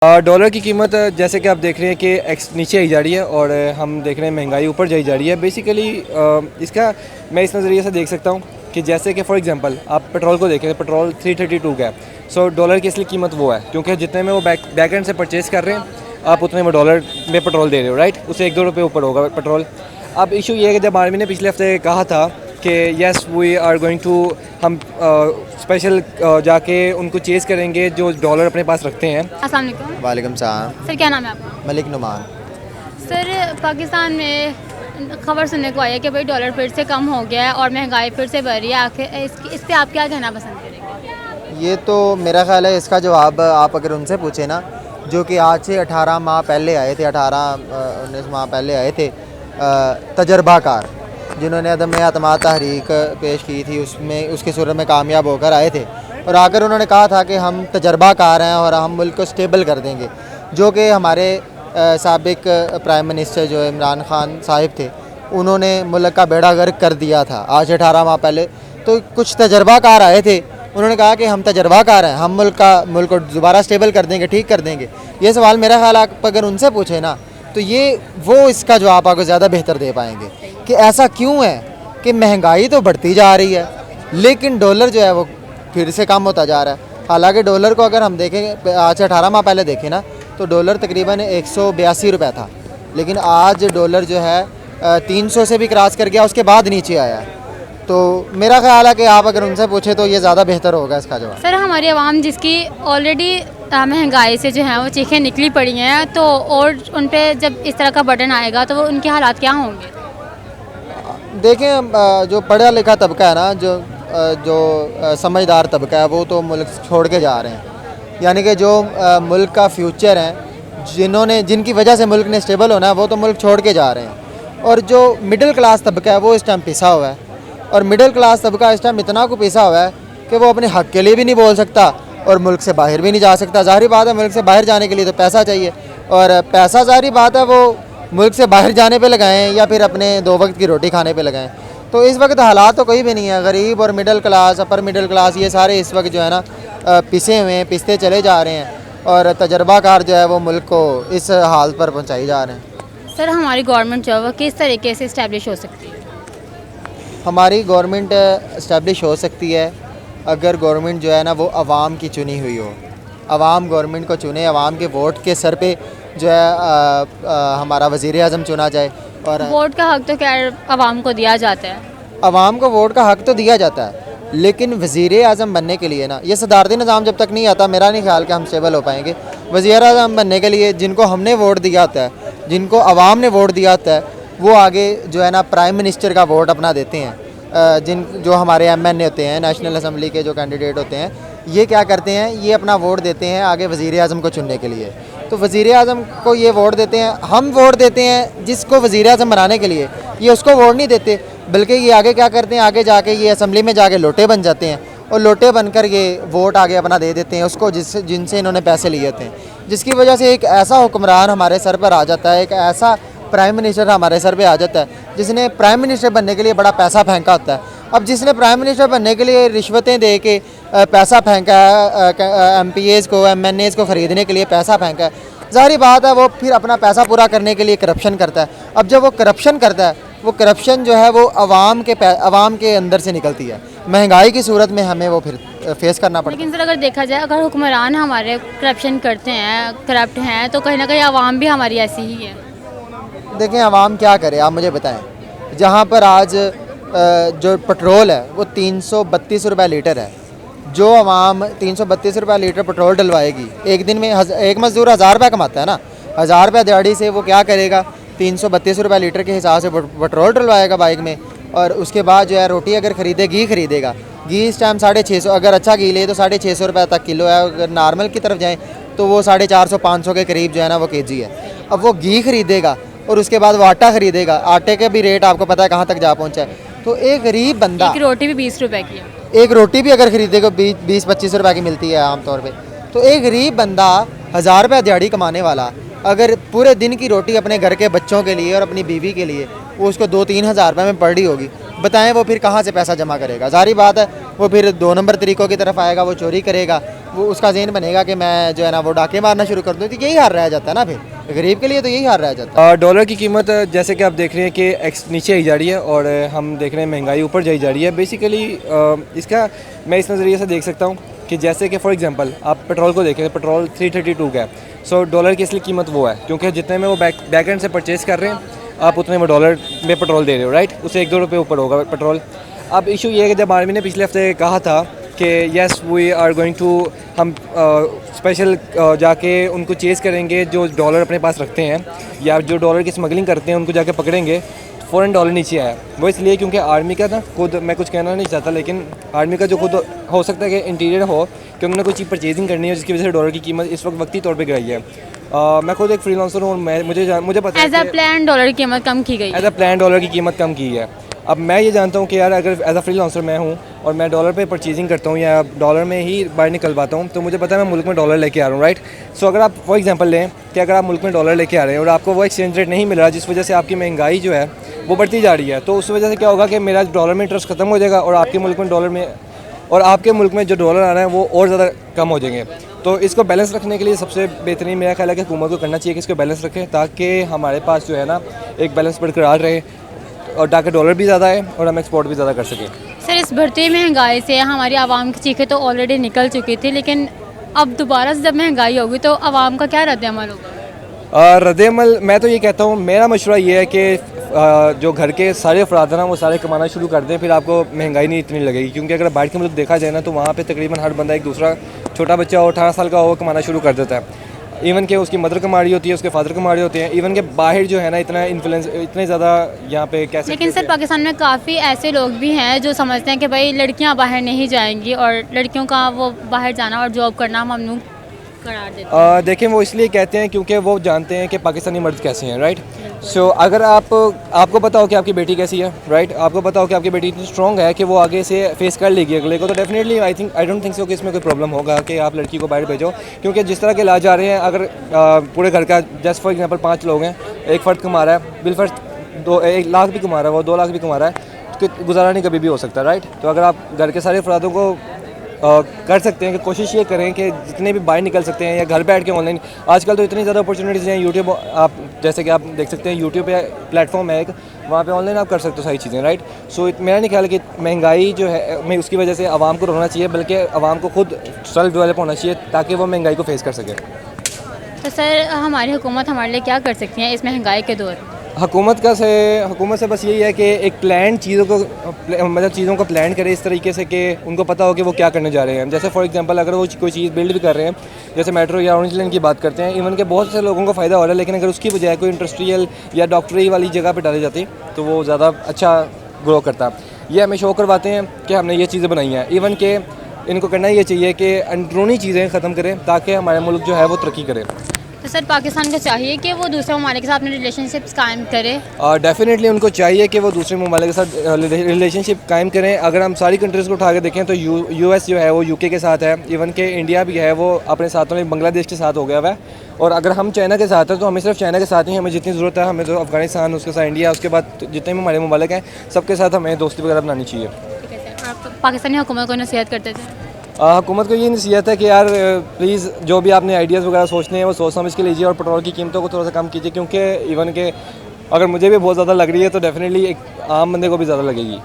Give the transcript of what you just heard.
Dollar की कीमत जैसे कि आप देख रहे हैं कि नीचे आई जा रही है और हम देख रहे हैं महंगाई ऊपर जाई जा रही है। बेसिकली इसका मैं इस नज़रिए से देख सकता हूँ कि जैसे कि फॉर एग्जांपल आप पेट्रोल को देखें, पेट्रोल 332 का है। सो डॉलर की असली कीमत वो है, क्योंकि जितने में वो बैक एंड से परचेज़ कर रहे हैं आप उतने में डॉलर में पेट्रोल दे रहे हो, राइट। उससे 1-2 रुपये ऊपर होगा पेट्रोल। अब इशू ये है कि जब आर्मी ने पिछले हफ्ते कहा था कि yes we are going to, हम स्पेशल जाके उनको चेज़ करेंगे जो डॉलर अपने पास रखते हैं। अस्सलाम वालेकुम। वालेकुम सलाम। सर क्या नाम है आपका? मलिक नुमान। सर पाकिस्तान में खबर सुनने को आई है कि भाई डॉलर फिर से कम हो गया है और महंगाई फिर से बढ़ रही है। आखिर इस पे आप क्या कहना पसंद करेंगे? ये तो मेरा ख्याल है इसका जवाब आप अगर उनसे पूछे ना, जो कि आज से 18 माह पहले आए थे, 18-19 माह पहले आए थे, तजर्बाकार जिन्होंने अदम एतमाद तहरीक पेश की थी, उसमें उसकी सूरत में कामयाब होकर आए थे और आकर उन्होंने कहा था कि हम तजर्बाकार हैं और हम मुल्क को स्टेबल कर देंगे। जो कि हमारे साबिक प्राइम मिनिस्टर जो इमरान खान साहिब थे, उन्होंने मुल्क का बेड़ा गर्क कर दिया था आज 18 माह पहले। तो कुछ तजर्बाकार आए थे, उन्होंने कहा कि हम तजर्बाकार हैं, हम मुल्क को दोबारा स्टेबल कर देंगे, ठीक कर देंगे। ये सवाल मेरा ख्याल आप अगर उनसे पूछे ना, तो ये वो इसका जवाब आपको ज़्यादा बेहतर दे पाएंगे कि ऐसा क्यों है कि महंगाई तो बढ़ती जा रही है लेकिन डॉलर जो है वो फिर से कम होता जा रहा है। हालांकि डॉलर को अगर हम देखें, आज से 18 माह पहले देखें ना, तो डॉलर तकरीबन 182 रुपये था, लेकिन आज डॉलर जो है 300 से भी क्रॉस कर गया, उसके बाद नीचे आया है। तो मेरा ख्याल है कि आप अगर उनसे पूछें तो ये ज़्यादा बेहतर होगा इसका जवाब। सर हमारी आवाम जिसकी ऑलरेडी महंगाई से जो है वो चीखें निकली पड़ी हैं, तो और उन पर जब इस तरह का बटन आएगा तो वो उनके हालात क्या होंगे? देखें, जो पढ़ा लिखा तबका है ना, जो समझदार तबका है, वो तो मुल्क छोड़ के जा रहे हैं। यानी कि जो मुल्क का फ्यूचर है, जिनकी वजह से मुल्क ने स्टेबल होना है, वो तो मुल्क छोड़ के जा रहे हैं। और जो मिडिल क्लास तबका है वो इस टाइम पिसा हुआ है, और मिडिल क्लास तबका इस टाइम इतना को पिसा हुआ है कि वो अपने हक़ के लिए भी नहीं बोल सकता और मुल्क से बाहर भी नहीं जा सकता। ज़ाहिर बात है, मुल्क से बाहर जाने के लिए तो पैसा चाहिए, और पैसा ज़ाहिर बात है वो मुल्क से बाहर जाने पे लगाएं या फिर अपने 2 वक्त की रोटी खाने पे लगाएं। तो इस वक्त हालात तो कोई भी नहीं है। गरीब और middle class, upper middle class, ये सारे इस वक्त जो है ना पिसे हुए हैं, पिसते चले जा रहे हैं, और तजर्बाकार जो है वो मुल्क को इस हाल पर पहुँचाई जा रहे हैं। सर हमारी गवर्नमेंट जो है वो किस तरीके से इस्टेब्लिश हो सकती है? हमारी गवर्नमेंट इस्टेब्लिश हो सकती है अगर गवर्नमेंट जो है ना वो आवाम की चुनी हुई हो। आवाम गवर्नमेंट को चुने, आवाम के वोट के सर पे जो है हमारा वज़ीर आज़म चुना जाए। और वोट का हक तो क्या आवाम को दिया जाता है? आवाम को वोट का हक तो दिया जाता है, लेकिन वज़ीर आज़म बनने के लिए ना, ये सदारती निज़ाम जब तक नहीं आता, मेरा नहीं ख्याल कि हम स्टेबल हो पाएंगे। वज़ीर आज़म बनने के लिए जिनको हमने वोट दिया होता है, जिनको आवाम ने वोट दिया होता है, वो आगे जो है ना प्राइम मिनिस्टर का वोट अपना देते हैं। जो हमारे MNA होते हैं, नेशनल असम्बली के जो कैंडिडेट होते हैं, ये क्या करते हैं, ये अपना वोट देते हैं आगे वज़ीर आज़म को चुनने के लिए। तो वज़ीर आज़म को ये वोट देते हैं, हम वोट देते हैं जिसको वज़ीर आज़म बनाने के लिए, ये उसको वोट नहीं देते, बल्कि ये आगे क्या करते हैं, आगे जाके ये असम्बली में जाके लोटे बन जाते हैं और लोटे बनकर ये वोट आगे अपना दे देते हैं उसको जिनसे इन्होंने पैसे लिए होते हैं। जिसकी वजह से एक ऐसा हुक्मरान हमारे सर पर आ जाता है, एक ऐसा प्राइम मिनिस्टर हमारे सर पे आ जाता है जिसने प्राइम मिनिस्टर बनने के लिए बड़ा पैसा फेंका होता है। अब जिसने प्राइम मिनिस्टर बनने के लिए रिश्वतें दे के पैसा फेंका है, MPAs को, MNAs को ख़रीदने के लिए पैसा फेंका है, ज़ाहिर बात है वो फिर अपना पैसा पूरा करने के लिए करप्शन करता है। अब जब वो करप्शन करता है, वो करप्शन जो है वो आवाम के अंदर से निकलती है, महंगाई की सूरत में हमें वो फिर फेस करना पड़ता है। लेकिन सर अगर देखा जाए, अगर हुक्मरान हमारे करप्शन करते हैं, करप्ट हैं, तो कहीं ना कहीं आवाम भी हमारी ऐसी ही है। देखें, आवाम क्या करे आप मुझे बताएं। जहाँ पर आज जो पेट्रोल है वो 332 रुपये लीटर है, जो आवाम 332 रुपये लीटर पेट्रोल डलवाएगी एक दिन में, एक मज़दूर 1000 रुपये कमाता है ना, 1000 रुपये दिहाड़ी से वो क्या करेगा, 332 रुपये लीटर के हिसाब से पेट्रोल डलवाएगा बाइक में। और उसके बाद जो है रोटी अगर ख़रीदे, घी खरीदेगा, घी इस टाइम 650, अगर अच्छा घी ले तो 650 रुपये तक किलो है, अगर नॉर्मल की तरफ जाएँ तो वो 450-500 के करीब जो है ना वो KG है। अब वो घी खरीदेगा और उसके बाद वो आटा खरीदेगा, आटे के भी रेट आपको पता है कहाँ तक जा पहुँचा है। तो एक गरीब बंदा, एक रोटी भी 20 रुपए की है, एक रोटी भी अगर खरीदेगा 20-25 रुपये की मिलती है आमतौर पे। तो एक गरीब बंदा 1000 रुपये दिहाड़ी कमाने वाला अगर पूरे दिन की रोटी अपने घर के बच्चों के लिए और अपनी बीवी के लिए वो उसको 2-3 हज़ार रुपये में पड़ रही होगी, बताएं वो फिर कहाँ से पैसा जमा करेगा। ज़ाहिर बात है वो फिर 2 नंबर तरीक़ों की तरफ आएगा, वो चोरी करेगा, वो उसका ज़हन बनेगा कि मैं जो है ना वो डाके मारना शुरू कर दूँ, तो यही हार रह जाता है ना, फिर गरीब के लिए तो यही हार रह जाता है। डॉलर की कीमत जैसे कि आप देख रहे हैं कि नीचे आई जा रही है और हम देख रहे हैं महंगाई ऊपर जाई जा रही है। बेसिकली इसका मैं इस नज़रिए से देख सकता हूँ कि जैसे कि फॉर एग्जांपल आप पेट्रोल को देखें, पेट्रोल 332 का है। सो डॉलर की असली कीमत वो है क्योंकि जितने में वो बैक एंड से परचेज़ कर रहे हैं आप उतने में डॉलर में पेट्रोल दे रहे हो, राइट। उससे 1-2 रुपये ऊपर होगा पेट्रोल। अब इशू ये है कि जब आर्मी ने पिछले हफ्ते कहा था कि yes we are going to, हम स्पेशल जाके उनको चेज़ करेंगे जो डॉलर अपने पास रखते हैं या जो डॉलर की स्मगलिंग करते हैं उनको जाके पकड़ेंगे, फ़ौरन डॉलर नीचे आया। वो इसलिए क्योंकि आर्मी का ना खुद, मैं कुछ कहना नहीं चाहता, लेकिन आर्मी का जो खुद हो सकता है कि इंटीरियर हो कि उन्होंने कोई चीज़ परचेजिंग करनी है जिसकी वजह से डॉलर की कीमत इस वक्त वक्ती तौर पर गिराई है। मैं खुद एक फ्रीलांसर हूँ और मुझे पता है एज अ प्लान डॉलर की कीमत कम की गई। एज अ प्लान डॉलर की कीमत कम की है। अब मैं ये जानता हूँ कि यार अगर एज अ फ्रीलांसर मैं हूँ और मैं डॉलर पे परचेजिंग करता हूँ या डॉलर में ही बाहर निकल पाता हूँ, तो मुझे पता है मैं मुल्क में डॉलर लेके आ रहा हूँ, राइट। सो अगर आप फॉर एग्जांपल लें कि अगर आप मुल्क में डॉलर लेके आ रहे हैं और आपको वो एक्सचेंज रेट नहीं मिल रहा, जिस वजह से आपकी महंगाई जो है वो बढ़ती जा रही है, तो उस वजह से क्या होगा कि मेरा डॉलर में इंटरेस्ट खत्म हो जाएगा और आपके मुल्क में जो डॉलर आ रहा है वो और ज़्यादा कम हो जाएंगे। तो इसको बैलेंस रखने के लिए सबसे बेहतरीन मेरा ख्याल है कि हुकूमत को करना चाहिए कि इसको बैलेंस रखें ताकि हमारे पास जो है ना एक बैलेंस बरकरार रहे और ताकि डॉलर भी ज़्यादा है और हम एक्सपोर्ट भी ज़्यादा कर सकें। सर, इस बढ़ती महंगाई से हमारी आवाम की चीखें तो ऑलरेडी निकल चुकी थी, लेकिन अब दोबारा से जब महंगाई होगी तो आवाम का क्या रद्द-ए-अमल होगा? रद्द-ए-अमल मैं तो ये कहता हूँ, मेरा मशवरा ये है कि जो घर के सारे अफराद हैं ना वो सारे कमाना शुरू कर दें, फिर आपको महंगाई नहीं इतनी लगेगी। क्योंकि अगर बाहर के मुल्क देखा जाए ना तो वहाँ पे तकरीबन हर बंदा, एक दूसरा छोटा बच्चा हो 18 साल का हो, कमाना शुरू कर देता है। इवन के उसकी मदर कमा रही होती है, उसके फादर कमा रहे होते हैं। इवन के बाहर जो है ना इतना इन्फ्लुएंस, इतने ज़्यादा यहाँ पे कैसे, लेकिन सर पाकिस्तान में काफ़ी ऐसे लोग भी हैं जो समझते हैं कि भाई लड़कियाँ बाहर नहीं जाएंगी और लड़कियों का वो बाहर जाना और जॉब करना ममनू करार देते हैं। देखें, वो इसलिए कहते हैं क्योंकि वो जानते हैं कि पाकिस्तानी मर्द कैसे हैं, राइट। सो अगर आपको पता हो कि आपकी बेटी कैसी है, राइट, आपको पता हो कि आपकी बेटी इतनी स्ट्रॉन्ग है कि वो आगे से फेस कर लेगी अगले को, तो definitely I don't think so कि इसमें कोई प्रॉब्लम होगा कि आप लड़की को बाहर भेजो। क्योंकि जिस तरह के इलाज आ रहे हैं, अगर पूरे घर का जस्ट फॉर एग्जांपल 5 लोग हैं, एक फ़र्द कमा रहा है, बिलफर्ज 1 लाख भी कमा रहा है, वो 2 लाख भी कमा रहा है, तो गुजारा नहीं कभी भी हो सकता, राइट। तो अगर आप घर के सारे अफरादों को कर सकते हैं कि कोशिश ये करें कि जितने भी बाहर निकल सकते हैं या घर बैठ के ऑनलाइन, आजकल तो इतनी ज़्यादा अपॉर्चुनिटीज़ हैं। यूट्यूब, आप जैसे कि आप देख सकते हैं, यूट्यूब पे प्लेटफॉर्म है एक, वहाँ पे ऑनलाइन आप कर सकते हो सारी चीज़ें, राइट। सो मेरा नहीं ख्याल कि महंगाई जो है मैं उसकी वजह से आवाम को रोकना चाहिए, बल्कि आवाम को खुद सेल्फ डेवलप होना चाहिए ताकि वो महंगाई को फेस कर सके। तो सर हमारी हुकूमत हमारे लिए क्या कर सकती है इस महंगाई के दौर में? हुकूमत से बस यही है कि एक प्लान चीज़ों को प्लान करे इस तरीके से कि उनको पता हो कि वो क्या करने जा रहे हैं। जैसे फॉर एग्जांपल अगर वो कोई चीज़ बिल्ड भी कर रहे हैं, जैसे मेट्रो या ऑरेंज लाइन की बात करते हैं, इवन के बहुत से लोगों को फ़ायदा हो रहा है, लेकिन अगर उसकी बजाय कोई इंडस्ट्रियल या डॉक्टरी वाली जगह पर डाली जाती तो वो ज़्यादा अच्छा ग्रो करता। ये हमें शो करवाते हैं कि हमने ये चीज़ें बनाई हैं। इवन के इनको करना ये चाहिए कि अंदरूनी चीज़ें ख़त्म करें ताकि हमारे मुल्क जो है वो तरक्की करे। तो सर पाकिस्तान को चाहिए कि वो दूसरे ममालिक के साथ अपने रिलेशनशिप्स कायम करे? डेफिनेटली उनको चाहिए कि वो दूसरे ममालिक के साथ रिलेशनशिप कायम करें। अगर हम सारी कंट्रीज़ को उठा के देखें तो यूएस जो है वो यूके के साथ है, इवन के इंडिया भी है वो अपने साथों में बांग्लादेश के साथ हो गया हुआ है। और अगर हम चाइना के साथ हैं तो हमें सिर्फ चाइना के साथ ही हमें जितनी ज़रूरत है, हमें तो अफगानिस्तान, उसके साथ इंडिया, उसके बाद जितने भी हमारे ममालिक हैं सबके साथ हमें दोस्ती वगैरह बनानी चाहिए। ठीक है सर, आप पाकिस्तानी हुकूमत को नसीहत करते थे? हुकूमत को ये नसीहत है कि यार प्लीज़ जो भी आपने आइडियाज़ वगैरह सोचने हैं वो सोच समझ के लीजिए और पेट्रोल की कीमतों को थोड़ा सा कम कीजिए। क्योंकि इवन के अगर मुझे भी बहुत ज़्यादा लग रही है तो डेफिनेटली एक आम बंदे को भी ज़्यादा लगेगी।